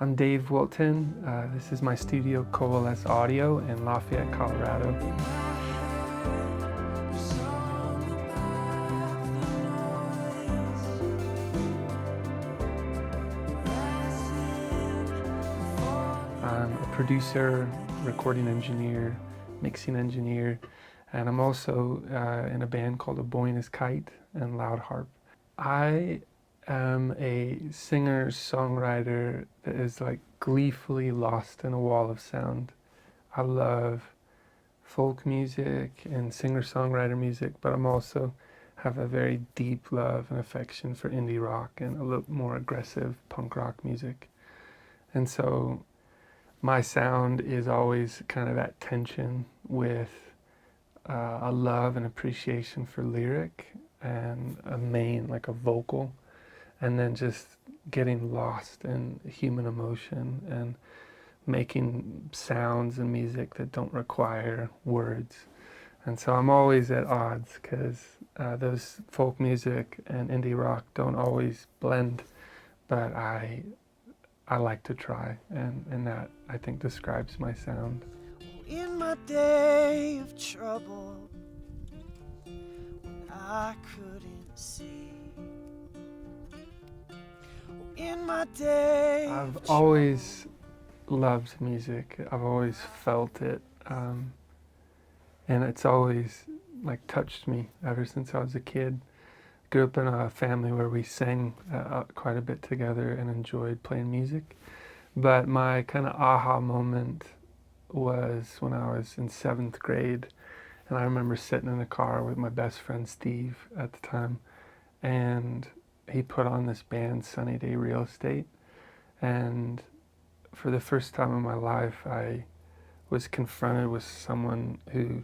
I'm Dave Wilton. This is my studio, Coalesce Audio, in Lafayette, Colorado. I'm a producer, recording engineer, mixing engineer, and I'm also in a band called A Boyna's Kite and Loud Harp. I am a singer-songwriter that is like gleefully lost in a wall of sound. I love folk music and singer-songwriter music, but I'm also have a very deep love and affection for indie rock and a little more aggressive punk rock music. And so my sound is always kind of at tension with a love and appreciation for lyric and a main, like a vocal, and then just getting lost in human emotion and making sounds and music that don't require words. And so I'm always at odds because those folk music and indie rock don't always blend, but I like to try, and that I think describes my sound. In my day of trouble, when I couldn't see. In my day I've always loved music. I've always felt it, and it's always like touched me ever since I was a kid. Grew up in a family where we sang quite a bit together and enjoyed playing music. But my kind of aha moment was when I was in 7th grade, and I remember sitting in a car with my best friend Steve at the time, and he put on this band, Sunny Day Real Estate, and for the first time in my life I was confronted with someone who,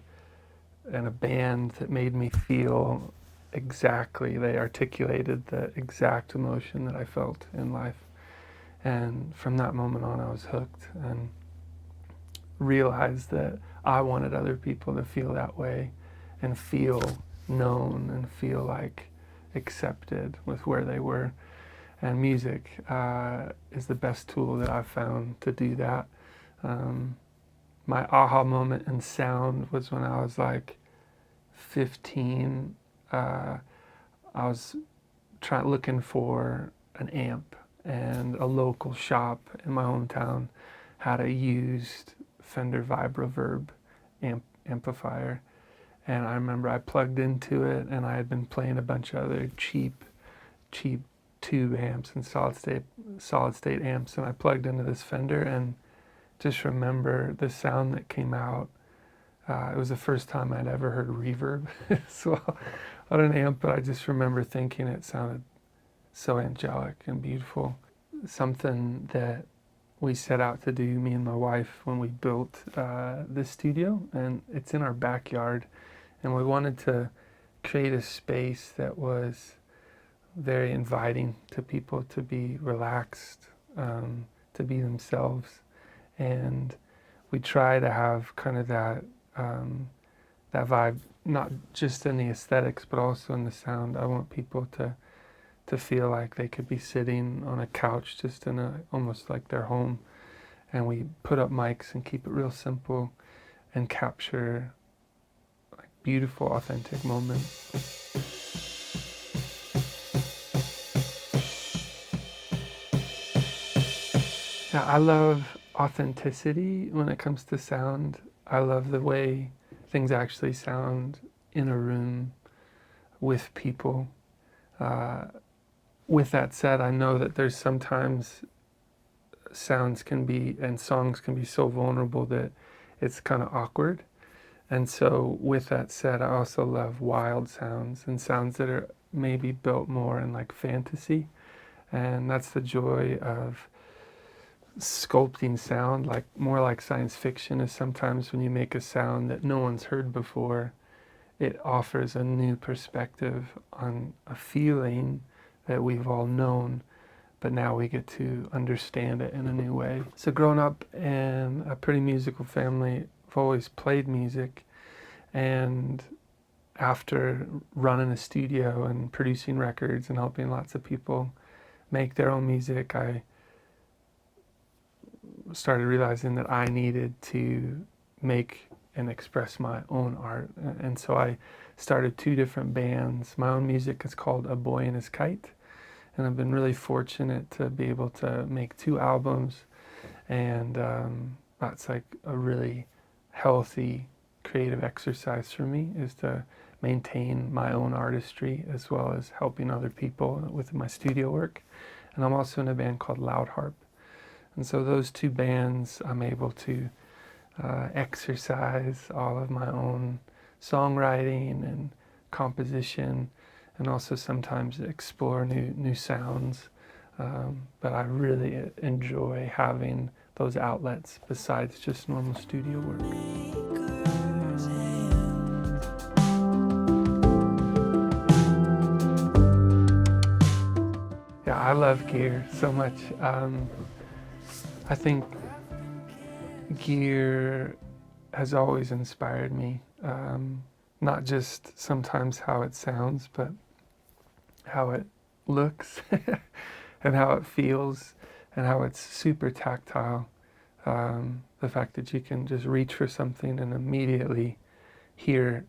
and a band that made me feel exactly, they articulated the exact emotion that I felt in life. And from that moment on I was hooked and realized that I wanted other people to feel that way and feel known and feel like accepted with where they were. And music is the best tool that I've found to do that. My aha moment in sound was when I was like 15. I was looking for an amp, and a local shop in my hometown had a used Fender Vibroverb amplifier, and I remember I plugged into it, and I had been playing a bunch of other cheap tube amps and solid state amps, and I plugged into this Fender and just remember the sound that came out. It was the first time I'd ever heard reverb so on an amp, but I just remember thinking it sounded so angelic and beautiful. Something that we set out to do, me and my wife, when we built this studio, and it's in our backyard, and we wanted to create a space that was very inviting to people to be relaxed, to be themselves, and we try to have kind of that vibe, not just in the aesthetics, but also in the sound. I want people to feel like they could be sitting on a couch just in almost like their home. And we put up mics and keep it real simple and capture like beautiful, authentic moments. Yeah, I love authenticity when it comes to sound. I love the way things actually sound in a room with people. With that said, I know that there's sometimes sounds can be and songs can be so vulnerable that it's kind of awkward. And so with that said, I also love wild sounds and sounds that are maybe built more in like fantasy. And that's the joy of sculpting sound, like more like science fiction, is sometimes when you make a sound that no one's heard before, it offers a new perspective on a feeling that we've all known, but now we get to understand it in a new way. So growing up in a pretty musical family, I've always played music, and after running a studio and producing records and helping lots of people make their own music, I started realizing that I needed to make and express my own art. And so I started 2 different bands. My own music is called A Boy and His Kite. And I've been really fortunate to be able to make 2 albums. And that's like a really healthy creative exercise for me, is to maintain my own artistry as well as helping other people with my studio work. And I'm also in a band called Loud Harp. And so those 2 bands, I'm able to exercise all of my own songwriting and composition, and also sometimes explore new sounds. But I really enjoy having those outlets besides just normal studio work. Yeah, I love gear so much. I think gear has always inspired me. Not just sometimes how it sounds, but how it looks and how it feels and how it's super tactile. The fact that you can just reach for something and immediately hear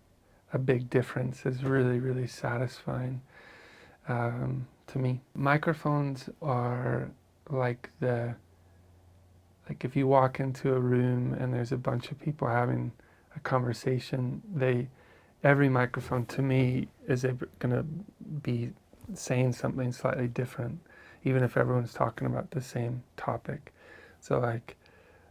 a big difference is really, really satisfying to me. Microphones are like if you walk into a room and there's a bunch of people having a conversation, every microphone to me is going to be saying something slightly different, even if everyone's talking about the same topic. So like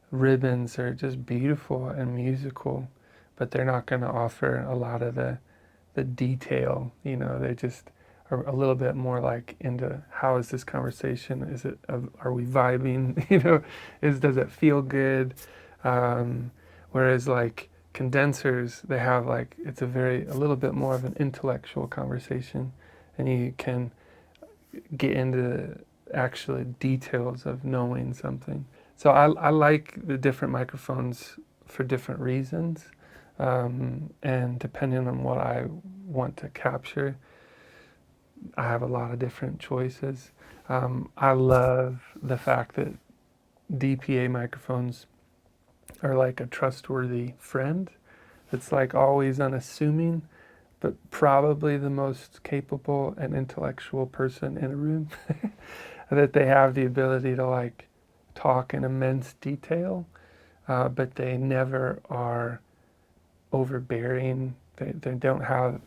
ribbons are just beautiful and musical, but they're not going to offer a lot of the detail. They just are a little bit more like into how is this conversation? Are we vibing? Does it feel good? Whereas like condensers, they have it's a little bit more of an intellectual conversation, and you can get into actually details of knowing something. So I like the different microphones for different reasons, and depending on what I want to capture, I have a lot of different choices. I love the fact that DPA microphones are like a trustworthy friend. It's like always unassuming, but probably the most capable and intellectual person in a room. That they have the ability to talk in immense detail, but they never are overbearing. They don't have,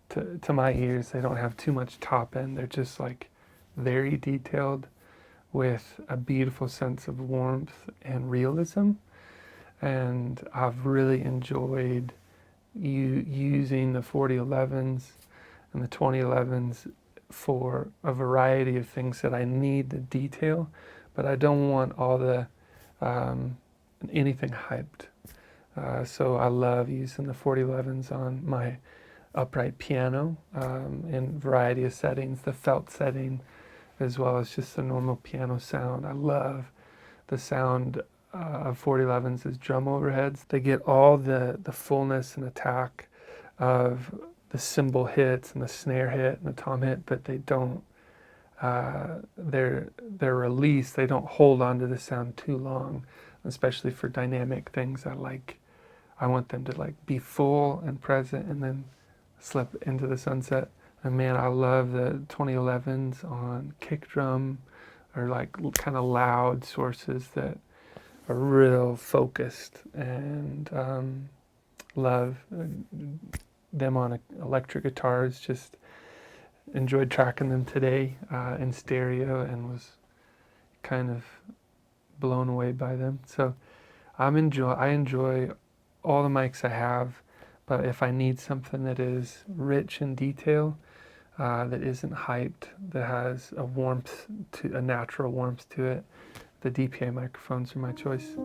to my ears, they don't have too much top end. They're just very detailed with a beautiful sense of warmth and realism. And I've really enjoyed using the 4011s and the 2011s for a variety of things that I need the detail, but I don't want all the anything hyped. So I love using the 4011s on my upright piano in a variety of settings, the felt setting, as well as just the normal piano sound. I love the sound of 4011s as drum overheads. They get all the fullness and attack of the cymbal hits and the snare hit and the tom hit, but they don't, their release, they don't hold on to the sound too long, especially for dynamic things. I want them to be full and present and then slip into the sunset. And man, I love the 2011s on kick drum, or kind of loud sources that are real focused, and love them on electric guitars. Just enjoyed tracking them today in stereo and was kind of blown away by them. So I enjoy all the mics I have, but if I need something that is rich in detail, that isn't hyped, that has a natural warmth to it, the DPA microphones are my choice.